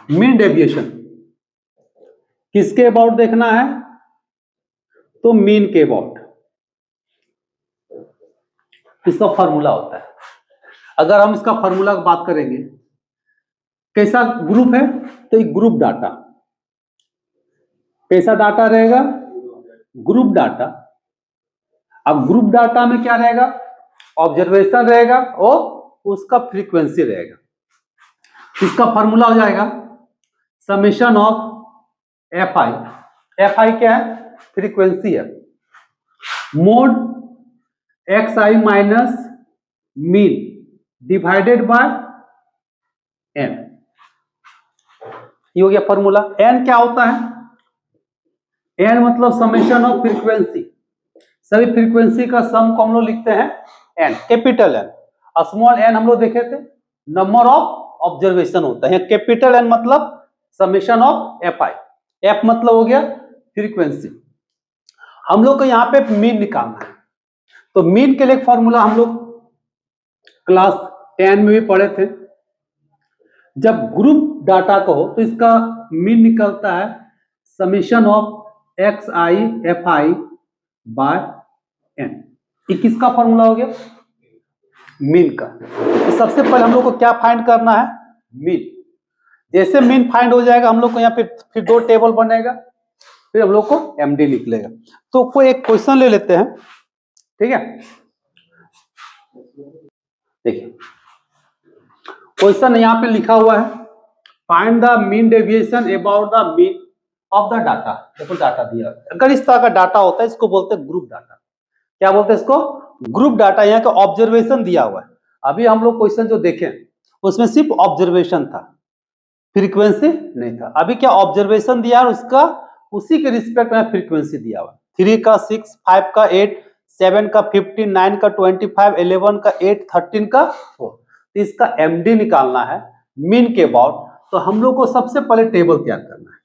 Mean deviation किसके about देखना है? तो मीन के अबाउट। इसका फॉर्मूला होता है, अगर हम इसका फॉर्मूला की बात करेंगे, कैसा ग्रुप है? तो एक ग्रुप डाटा, कैसा डाटा रहेगा? Group data. अब ग्रुप डाटा में क्या रहेगा? ऑब्जर्वेशन रहेगा और उसका फ्रीक्वेंसी रहेगा। इसका फॉर्मूला हो जाएगा summation of F I. F I क्या है? फ्रीक्वेंसी है, mod X I minus mean divided by N. ये हो गया फॉर्मूला। एन क्या होता है? एन मतलब समेशन ऑफ फ्रीक्वेंसी, सभी फ्रीक्वेंसी का सम को हम लोग लिखते हैं N, capital N. Small N हम लोग देखे थे नंबर ऑफ ऑब्जर्वेशन होता है, कैपिटल एन मतलब summation of F I. F मतलब हो गया फ्रीक्वेंसी। हम लोग को यहाँ पे मीन निकालना है, तो मीन के लिए एक फॉर्मूला हम लोग क्लास 10 में भी पढ़े थे। जब ग्रुप डाटा को हो तो इसका मीन निकलता है summation of X I F I by N. ये किसका फॉर्मूला हो गया? मीन का। तो सबसे पहले हम लोग को क्या फाइंड करना है? मीन। जैसे मीन फाइंड हो जाएगा हम लोग को यहाँ पे फिर दो टेबल बनेगा, फिर हम लोग को एमडी निकलेगा। तो कोई एक क्वेश्चन ले लेते हैं, ठीक है? देखिए क्वेश्चन यहाँ पे लिखा हुआ है, find the mean deviation about the mean of the data. देखो डाटा दिया, अगर इस तरह का डाटा होता है इसको बोलते हैं ग्रुप डाटा। क्या बोलते हैं इसको? Group data. यहाँ का ऑब्जर्वेशन दिया हुआ है। अभी हम लोग क्वेश्चन जो देखें उसमें सिर्फ ऑब्जर्वेशन था, फ्रीक्वेंसी नहीं था। अभी क्या ऑब्जर्वेशन दिया है, उसका उसी के रिस्पेक्ट में फ्रीक्वेंसी दिया हुआ है। 3 का 6, 5 का 8, 7 का 15, 9 का 25, 11 का 8, 13 का 4। तो इसका एमडी निकालना है मीन के अबाउट। तो हम लोग को सबसे पहले टेबल तैयार करना है।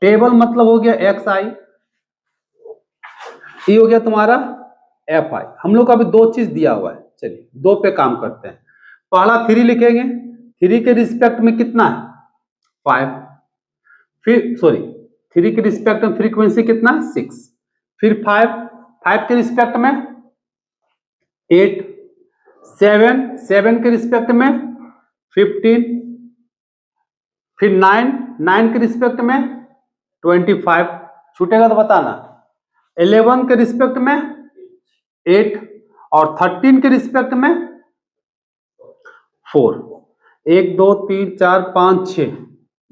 टेबल मतलब हो गया एक्स आई, ये हो गया तुम्हारा एफ आई। हम लोग को अभी दो चीज दिया हुआ है, चलिए दो पे काम करते हैं। पहला 3 लिखेंगे, 3 के रिस्पेक्ट में कितना है? 5। फिर सॉरी 3 के रिस्पेक्ट में फ्रीक्वेंसी कितना है? 6। फिर 5 के रिस्पेक्ट में 8, 7 के रिस्पेक्ट में 15, फिर 9 के रिस्पेक्ट में 25, छूटेगा तो बताना। 11 के रिस्पेक्ट में 8 और 13 के रिस्पेक्ट में 4। 1 2 3 4 5 6,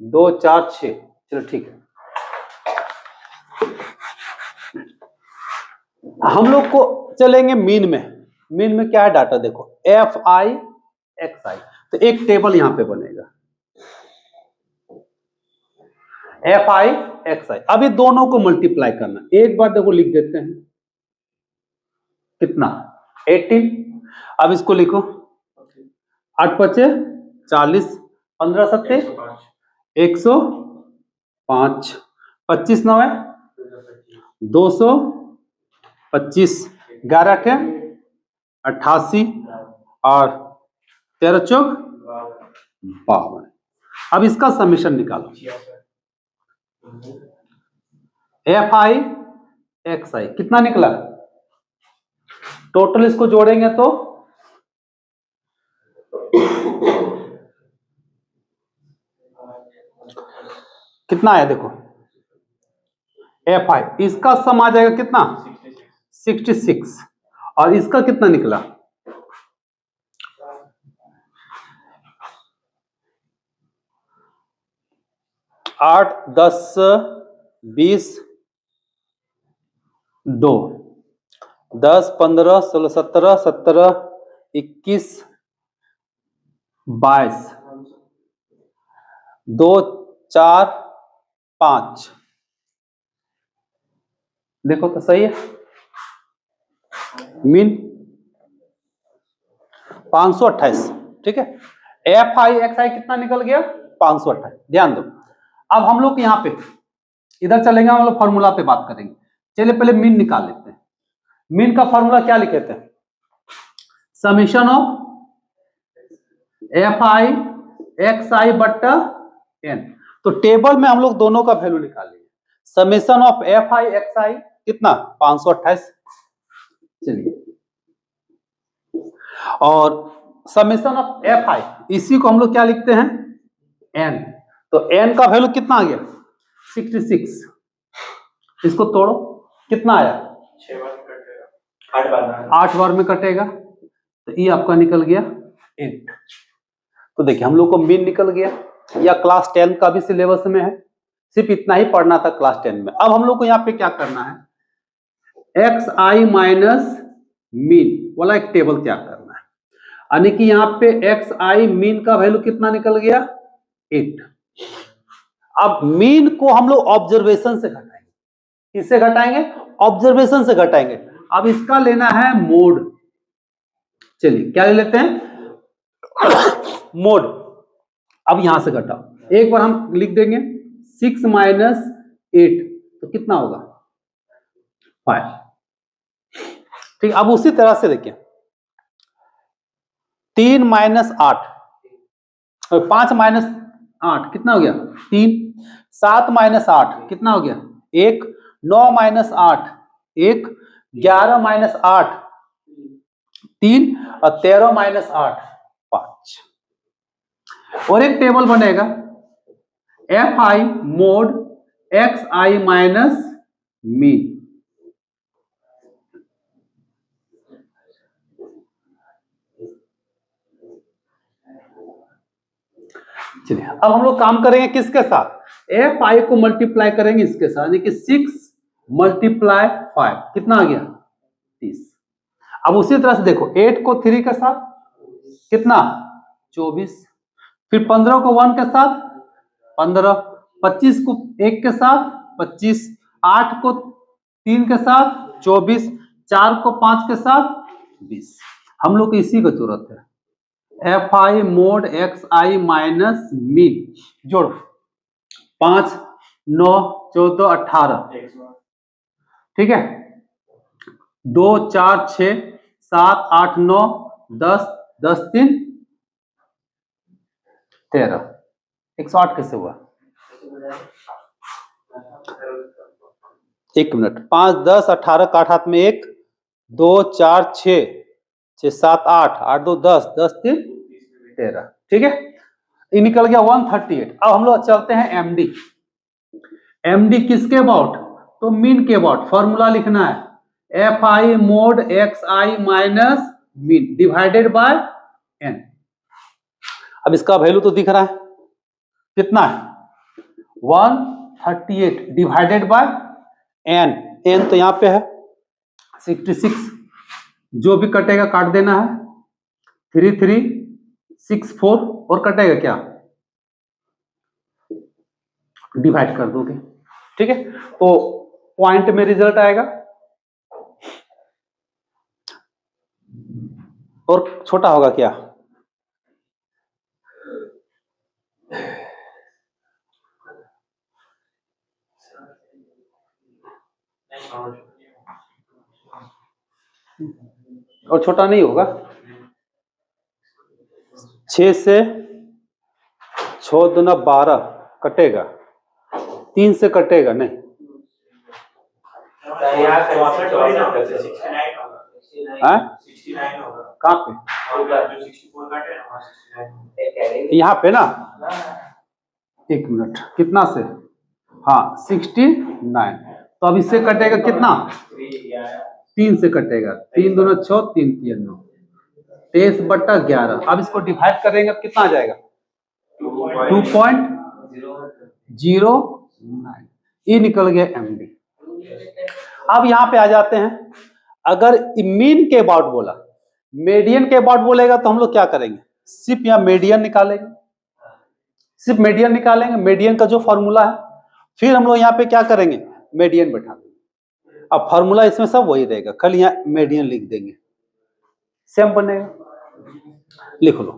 2 4 6। चलो ठीक है, हम लोग को चलेंगे मीन में। मीन में क्या है डाटा? देखो एफ आई एक्स आई। तो एक टेबल यहां पे बनेगा एफ आई एक्स आई। अभी दोनों को मल्टीप्लाई करना, एक बार देखो लिख देते हैं कितना? 18। अब इसको लिखो 8 पचे 40, 15 सत्ते 105, 25 9 225, 11 के 88 और 13 चौक 52। अब इसका समीशन निकालो। एफ आई एक्स आई कितना निकला? टोटल इसको जोड़ेंगे तो कितना है? देखो एफ आई, इसका सम आ जाएगा कितना? 66। और इसका कितना निकला? 8 10 20 2 10 15 16 17 17 21 22 2 4 5। देखो तो सही है। मीन 528, ठीक है। एफ आई एक्स आई कितना निकल गया? 528। ध्यान दो, अब हम लोग यहाँ पे इधर चलेंगे, हम लोग फॉर्मूला पे बात करेंगे। चलिए पहले मीन निकाल लेते हैं। मीन का फॉर्मूला क्या लिखे थे? Summation of F I X I बट्टा एन। तो टेबल में हम लोग दोनों का वैल्यू निकालेंगे। Summation of F I X I कितना 528। चलिए, और समेशन ऑफ एफ आई इसी को हम लोग क्या लिखते हैं एन। तो एन का वैल्यू कितना आ गया 66। इसको तोड़ो कितना आया 8 बार में कटेगा। तो ये आपका निकल गया 8। तो देखिए हम लोग को मीन निकल गया, या क्लास 10 का भी सिलेबस में है, सिर्फ इतना ही पढ़ना था क्लास 10 में। अब हम लोग को यहाँ पे क्या करना है एक्स आई माइनस मीन वाला एक टेबल तैयार करना है। यानी कि यहाँ पे एक्स आई मीन का वैल्यू कितना निकल गया 8। अब मीन को हम लोग ऑब्जर्वेशन से घटाएंगे। किससे घटाएंगे ऑब्जर्वेशन से घटाएंगे। अब इसका लेना है मोड। चलिए क्या ले लेते हैं मोड। अब यहां से घटाओ, एक बार हम लिख देंगे 6 माइनस 8 तो कितना होगा 5। ठीक, अब उसी तरह से देखिए 3 माइनस 8 और 5 माइनस 8 कितना हो गया 3। 7 माइनस 8 कितना हो गया 1। 9 माइनस 8 1। 11 माइनस 8 3 और 13 माइनस 8 5। और एक टेबल बनेगा F I mod X I minus mean. चलिए अब हम लोग काम करेंगे किसके साथ एफ आई को मल्टीप्लाई करेंगे इसके साथ, यानी कि 6 मल्टीप्लाई 5 कितना आ गया 30। अब उसी तरह से देखो 8 को 3 के साथ कितना 24, फिर 15 को 1 के साथ 15, 25 को 1 के साथ 25, 8 को 3 के साथ 24, 4 को 5 के साथ 20। हम लोग को इसी की जरूरत है F I mod X I minus mean. जोड़ 5 9 14 18 ठीक है 2 4 6 7 8 9 10 10 3 13 108 कैसे हुआ 1 मिनट 5 10 18 का 8 हाथ में 1 2 4 6 6 7 8 8 2 10 10 3 13 ठीक है। ये निकल गया 138। अब हम लोग चलते हैं एमडी। एमडी किसके अबाउट तो मीन के अबाउट। फॉर्मूला लिखना है F I mod X I minus mean divided by N. अब इसका वैल्यू तो दिख रहा है कितना है 138 डिवाइडेड बाय एन। एन तो यहां पे है 66, जो भी कटेगा काट देना है 3364 और कटेगा क्या डिवाइड कर दोगे ठीक है। तो पॉइंट में रिजल्ट आएगा और छोटा होगा क्या और छोटा नहीं होगा 6 से 6 दूना 12 कटेगा 3 से कटेगा नहीं कहाँ पे यहाँ पे ना 1 मिनट कितना से हाँ 69। तो अब इससे कटेगा कितना 3 से कटेगा 3 दूना 6 3 3 9 23 बट्टा 11। अब इसको डिवाइड करेंगे कितना आ जाएगा 2.09। ये निकल गया एमडी। अब यहां पे आ जाते हैं अगर मीन के अबाउट बोला मीडियन के अबाउट बोलेगा तो हम लोग क्या करेंगे सिर्फ यहाँ मीडियन निकालेंगे। सिर्फ मीडियन निकालेंगे मीडियन का जो फॉर्मूला है फिर हम लोग यहाँ पे क्या करेंगे मीडियन बैठा देंगे। अब फॉर्मूला इसमें सब वही रहेगा खाली यहाँ मीडियन लिख देंगे सेम बनेगा। लिख लो